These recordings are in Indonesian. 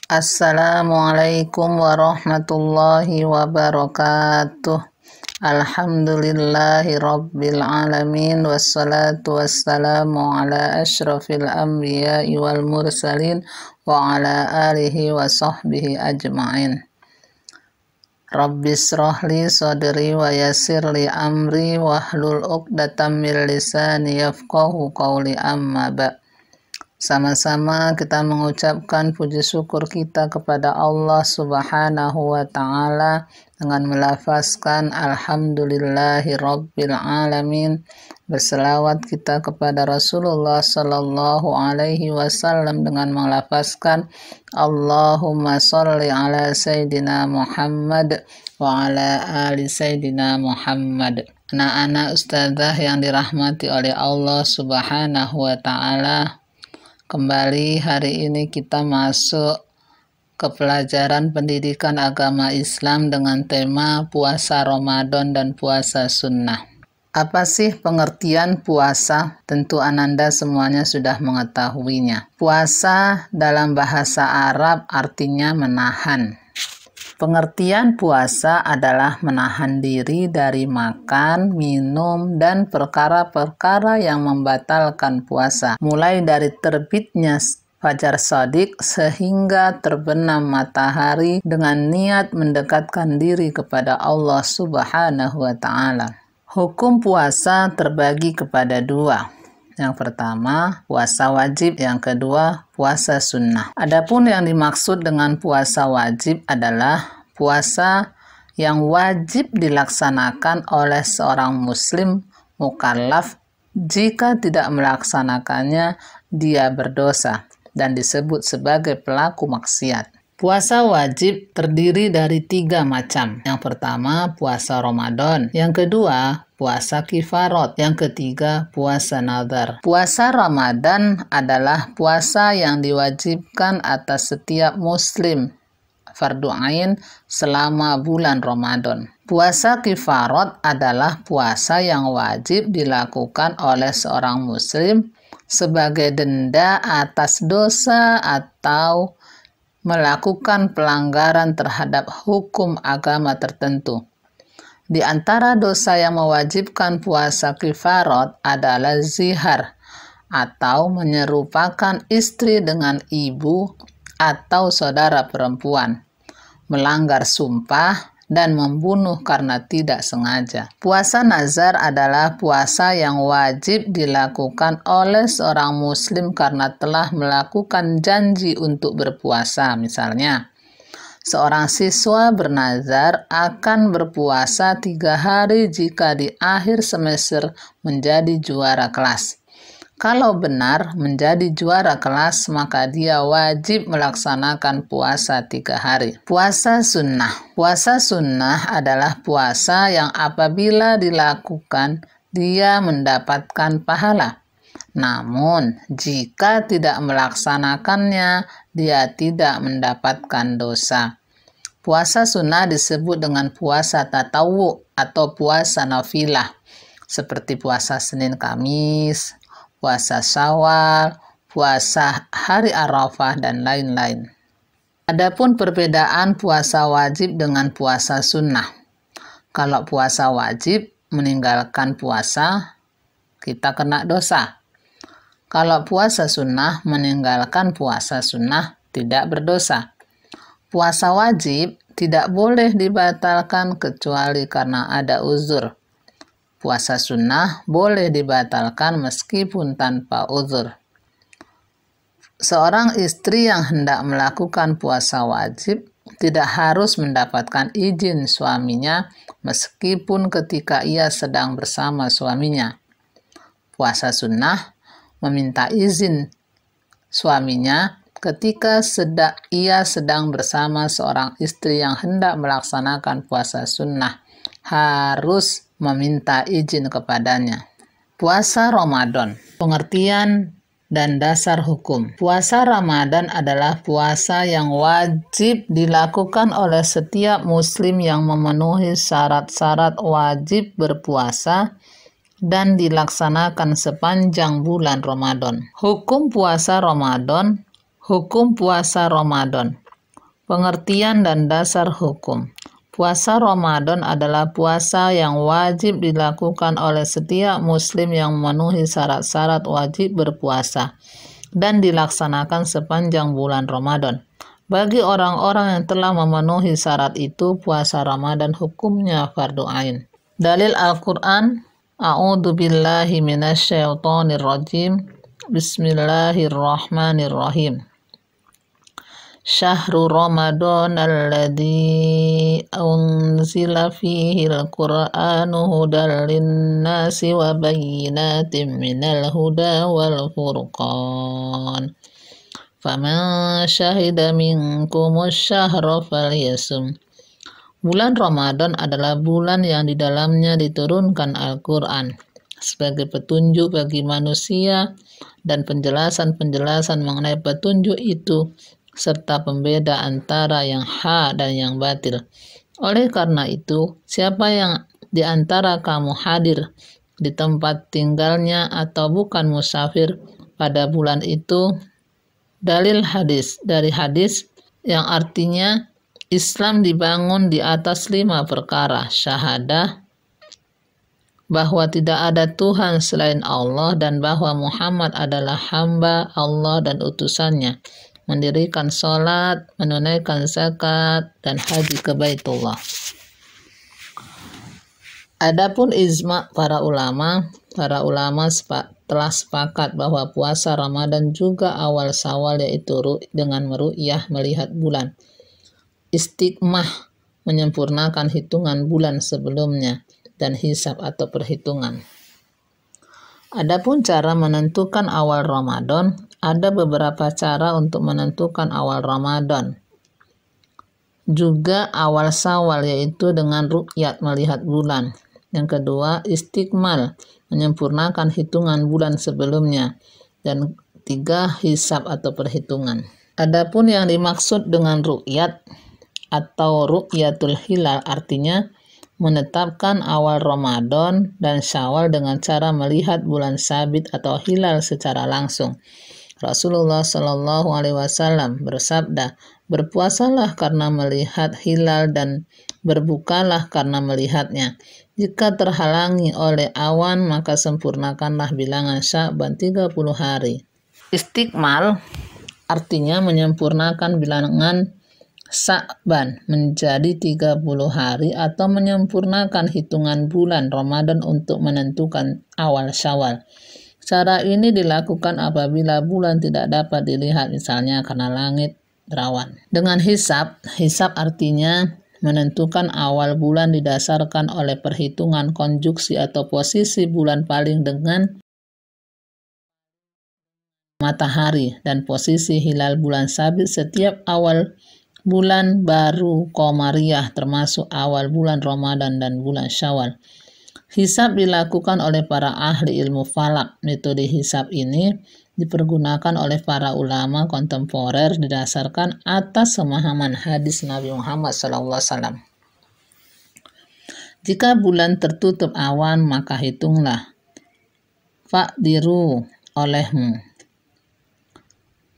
Assalamualaikum warahmatullahi wabarakatuh. Alhamdulillahi rabbil alamin. Wassalatu wassalamu ala ashrafil anbiya'i wal mursalin wa ala alihi wa sahbihi ajma'in. Rabbishrahli sadri wa yassirli amri wahlul uqdatam min lisani yafqahu qawli, amma ba'. Sama-sama kita mengucapkan puji syukur kita kepada Allah Subhanahu wa Ta'ala dengan melafazkan Alhamdulillahi Rabbil Alamin. Berselawat kita kepada Rasulullah Sallallahu Alaihi Wasallam dengan melafazkan Allahumma sholli ala Sayyidina Muhammad wa ala ali Sayyidina Muhammad. Anak-anak ustazah yang dirahmati oleh Allah Subhanahu wa Ta'ala, kembali hari ini kita masuk ke pelajaran pendidikan agama Islam dengan tema puasa Ramadan dan puasa sunnah. Apa sih pengertian puasa? Tentu Ananda semuanya sudah mengetahuinya. Puasa dalam bahasa Arab artinya menahan. Pengertian puasa adalah menahan diri dari makan, minum, dan perkara-perkara yang membatalkan puasa, mulai dari terbitnya fajar shadiq sehingga terbenam matahari dengan niat mendekatkan diri kepada Allah Subhanahu wa Ta'ala. Hukum puasa terbagi kepada dua. Yang pertama, puasa wajib, yang kedua, puasa sunnah. Adapun yang dimaksud dengan puasa wajib adalah puasa yang wajib dilaksanakan oleh seorang muslim mukallaf. Jika tidak melaksanakannya, dia berdosa dan disebut sebagai pelaku maksiat. Puasa wajib terdiri dari 3 macam. Yang pertama, puasa Ramadan. Yang kedua, puasa kifarat. Yang ketiga, puasa nadhar. Puasa Ramadan adalah puasa yang diwajibkan atas setiap muslim, fardu ain, selama bulan Ramadan. Puasa kifarat adalah puasa yang wajib dilakukan oleh seorang muslim sebagai denda atas dosa atau melakukan pelanggaran terhadap hukum agama tertentu. Di antara dosa yang mewajibkan puasa kifarat adalah zihar atau menyerupakan istri dengan ibu atau saudara perempuan, melanggar sumpah, dan membunuh karena tidak sengaja. Puasa nazar adalah puasa yang wajib dilakukan oleh seorang muslim karena telah melakukan janji untuk berpuasa. Misalnya, seorang siswa bernazar akan berpuasa 3 hari jika di akhir semester menjadi juara kelas. Kalau benar menjadi juara kelas, maka dia wajib melaksanakan puasa 3 hari. Puasa sunnah. Puasa sunnah adalah puasa yang apabila dilakukan, dia mendapatkan pahala. Namun, jika tidak melaksanakannya, dia tidak mendapatkan dosa. Puasa sunnah disebut dengan puasa tatawu atau puasa nafilah, seperti puasa Senin Kamis, puasa Syawal, puasa hari Arafah, dan lain-lain. Adapun perbedaan puasa wajib dengan puasa sunnah. Kalau puasa wajib, meninggalkan puasa, kita kena dosa. Kalau puasa sunnah, meninggalkan puasa sunnah, tidak berdosa. Puasa wajib tidak boleh dibatalkan kecuali karena ada uzur. Puasa sunnah boleh dibatalkan meskipun tanpa uzur. Seorang istri yang hendak melakukan puasa wajib tidak harus mendapatkan izin suaminya meskipun ketika ia sedang bersama suaminya. Puasa sunnah meminta izin suaminya ketika ia sedang bersama seorang istri yang hendak melaksanakan puasa sunnah. Harus meminta izin kepadanya. Puasa Ramadan. Pengertian dan dasar hukum. Puasa Ramadan adalah puasa yang wajib dilakukan oleh setiap muslim yang memenuhi syarat-syarat wajib berpuasa dan dilaksanakan sepanjang bulan Ramadan. Hukum puasa Ramadan. Hukum puasa Ramadan. Pengertian dan dasar hukum. Puasa Ramadan adalah puasa yang wajib dilakukan oleh setiap muslim yang memenuhi syarat-syarat wajib berpuasa dan dilaksanakan sepanjang bulan Ramadan. Bagi orang-orang yang telah memenuhi syarat itu, puasa Ramadan hukumnya fardu ain. Dalil Al-Quran, A'udzu billahi minasyaitonir rajim. Bismillahirrahmanirrahim. Syahrul Ramadan alladzi unzila fihi al-Qur'anu hudal linnasi wa bayyinatin minal huda wal furqan. Faman syahida minkumus syahra falyasum. Bulan Ramadan adalah bulan yang di dalamnya diturunkan Al-Quran sebagai petunjuk bagi manusia dan penjelasan-penjelasan mengenai petunjuk itu serta pembeda antara yang hak dan yang batil. Oleh karena itu, siapa yang di antara kamu hadir di tempat tinggalnya atau bukan musafir pada bulan itu, dalil hadis dari hadis yang artinya Islam dibangun di atas 5 perkara: syahadah, bahwa tidak ada Tuhan selain Allah dan bahwa Muhammad adalah hamba Allah dan utusannya, mendirikan sholat, menunaikan zakat, dan haji ke Baitullah. Adapun ijma para ulama telah sepakat bahwa puasa Ramadan juga awal Syawal, yaitu dengan meru'yah melihat bulan. Istiqmah menyempurnakan hitungan bulan sebelumnya dan hisab atau perhitungan. Adapun cara menentukan awal Ramadan, ada beberapa cara untuk menentukan awal Ramadan. Juga awal Syawal, yaitu dengan ru'yat melihat bulan. Yang kedua, istikmal menyempurnakan hitungan bulan sebelumnya. Dan 3, hisab atau perhitungan. Adapun yang dimaksud dengan ru'yat atau ru'yatul hilal artinya menetapkan awal Ramadan dan Syawal dengan cara melihat bulan sabit atau hilal secara langsung. Rasulullah Shallallahu Alaihi Wasallam bersabda, berpuasalah karena melihat hilal dan berbukalah karena melihatnya. Jika terhalangi oleh awan, maka sempurnakanlah bilangan Sya'ban 30 hari. Istiqmal artinya menyempurnakan bilangan Sya'ban menjadi 30 hari atau menyempurnakan hitungan bulan Ramadan untuk menentukan awal Syawal. Cara ini dilakukan apabila bulan tidak dapat dilihat, misalnya karena langit berawan. Dengan hisab artinya menentukan awal bulan didasarkan oleh perhitungan konjungsi atau posisi bulan paling dengan matahari dan posisi hilal bulan sabit setiap awal bulan baru Qamariyah, termasuk awal bulan Ramadan dan bulan Syawal. Hisab dilakukan oleh para ahli ilmu falak. Metode hisab ini dipergunakan oleh para ulama kontemporer didasarkan atas pemahaman hadis Nabi Muhammad SAW. Jika bulan tertutup awan, maka hitunglah. Faqdiru olehmu.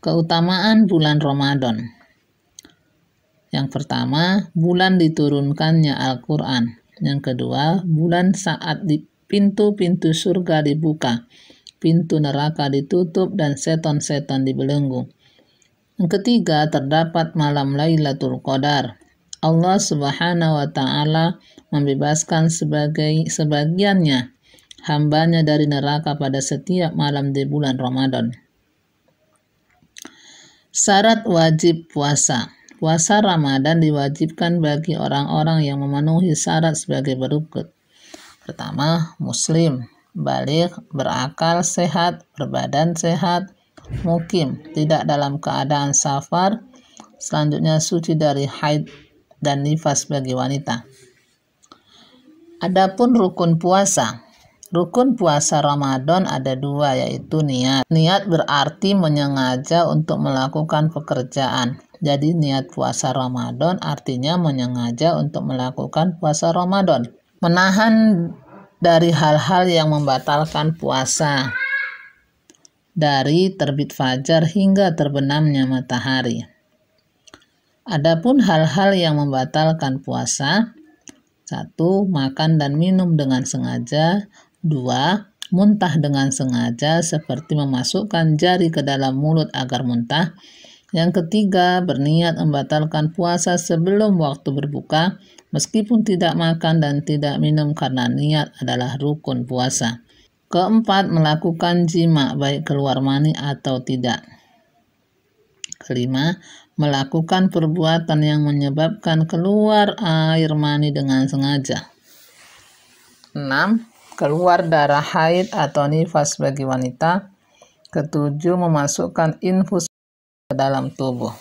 Keutamaan bulan Ramadan. Yang pertama, bulan diturunkannya Al-Quran. Yang kedua, bulan saat pintu-pintu surga dibuka, pintu neraka ditutup, dan seton-seton dibelenggu. Yang ketiga, terdapat malam Lailatul Qadar. Allah Subhanahu wa Ta'ala membebaskan sebagiannya hambanya dari neraka pada setiap malam di bulan Ramadan. Syarat wajib puasa. Puasa Ramadan diwajibkan bagi orang-orang yang memenuhi syarat sebagai berikut. Pertama, muslim, baligh, berakal, sehat, berbadan sehat, mukim, tidak dalam keadaan safar, selanjutnya suci dari haid dan nifas bagi wanita. Adapun rukun puasa. Rukun puasa Ramadan ada 2, yaitu niat. Niat berarti menyengaja untuk melakukan pekerjaan. Jadi niat puasa Ramadan artinya menyengaja untuk melakukan puasa Ramadan. Menahan dari hal-hal yang membatalkan puasa. Dari terbit fajar hingga terbenamnya matahari. Adapun hal-hal yang membatalkan puasa: 1. Makan dan minum dengan sengaja. 2. Muntah dengan sengaja seperti memasukkan jari ke dalam mulut agar muntah. Yang ketiga, berniat membatalkan puasa sebelum waktu berbuka meskipun tidak makan dan tidak minum karena niat adalah rukun puasa. Keempat, melakukan jima baik keluar mani atau tidak. Kelima, melakukan perbuatan yang menyebabkan keluar air mani dengan sengaja. 6. Keluar darah haid atau nifas bagi wanita. Ketujuh, memasukkan infus ke dalam tubuh.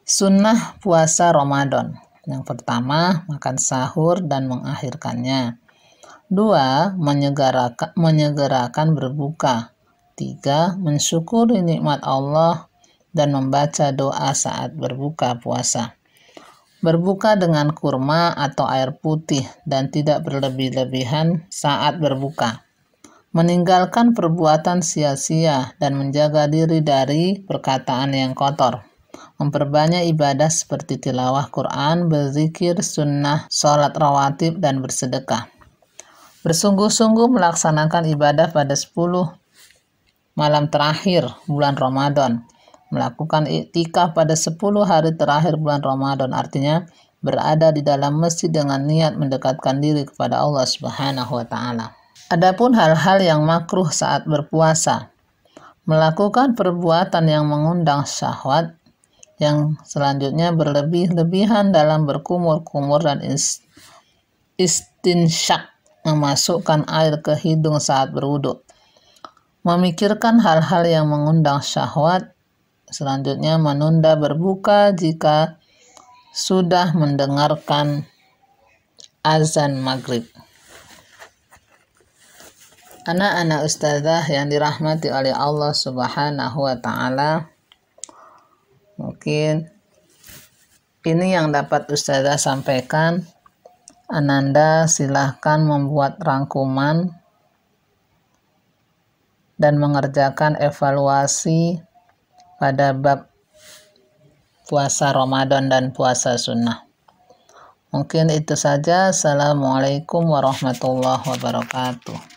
Sunnah puasa Ramadan. Yang pertama, makan sahur dan mengakhirkannya. 2. Menyegerakan berbuka. 3. Mensyukuri nikmat Allah dan membaca doa saat berbuka puasa. Berbuka dengan kurma atau air putih dan tidak berlebih-lebihan saat berbuka. Meninggalkan perbuatan sia-sia dan menjaga diri dari perkataan yang kotor. Memperbanyak ibadah seperti tilawah Quran, berzikir, sunnah, sholat rawatib, dan bersedekah. Bersungguh-sungguh melaksanakan ibadah pada 10 malam terakhir bulan Ramadan. Melakukan iktikaf pada 10 hari terakhir bulan Ramadan, artinya berada di dalam masjid dengan niat mendekatkan diri kepada Allah Subhanahu wa Ta'ala. Adapun hal-hal yang makruh saat berpuasa: melakukan perbuatan yang mengundang syahwat. Yang selanjutnya, berlebih-lebihan dalam berkumur-kumur dan istinsyak, memasukkan air ke hidung saat berwudu. Memikirkan hal-hal yang mengundang syahwat. Selanjutnya, menunda berbuka jika sudah mendengarkan azan maghrib. Anak-anak ustazah yang dirahmati oleh Allah Subhanahu wa Ta'ala, mungkin ini yang dapat ustazah sampaikan. Ananda silahkan membuat rangkuman dan mengerjakan evaluasi pada bab puasa Ramadan dan puasa sunnah. Mungkin itu saja. Assalamualaikum warahmatullahi wabarakatuh.